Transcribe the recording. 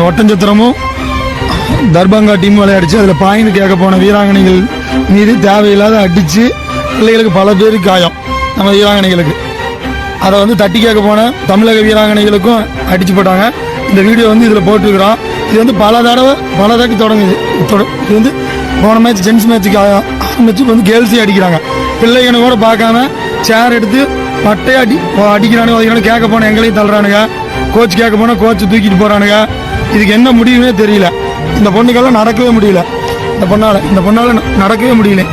ஒட்டஞ்சத்திரமும் Darbhanga team விளையாடிச்சு. அதில் point கேட்க போன வீராங்கனைகள் மீது தேவையில்லாத அடித்து பிள்ளைகளுக்கு பல பேருக்கு காயம். நம்ம வீராங்கனைகளுக்கு அதை வந்து தட்டி கேட்க போன தமிழக வீராங்கனைகளுக்கும் அடிச்சு போட்டாங்க. இந்த வீடியோ வந்து இதில் போட்டுருக்குறோம். இது வந்து பல தாட்டி தொடங்குது. இது வந்து போன மேட்ச் ஜென்ஸ் மேட்சுக்கு ஆரம்பிச்சு வந்து கேர்ள்ஸே அடிக்கிறாங்க. பிள்ளைகளை கூட பார்க்காம சேர் எடுத்து பட்டையை அடிக்கிறானுங்க. கேட்க போன எங்களையும் தள்ளுறானுங்க. கோச் கேட்க போனால் கோச் தூக்கிட்டு போகிறானுங்க. இதுக்கு என்ன முடிவுனே தெரியல. இந்த பொண்ணுக்கெல்லாம் நடக்கவே முடியல. இந்த பொண்ணால் நடக்கவே முடியல.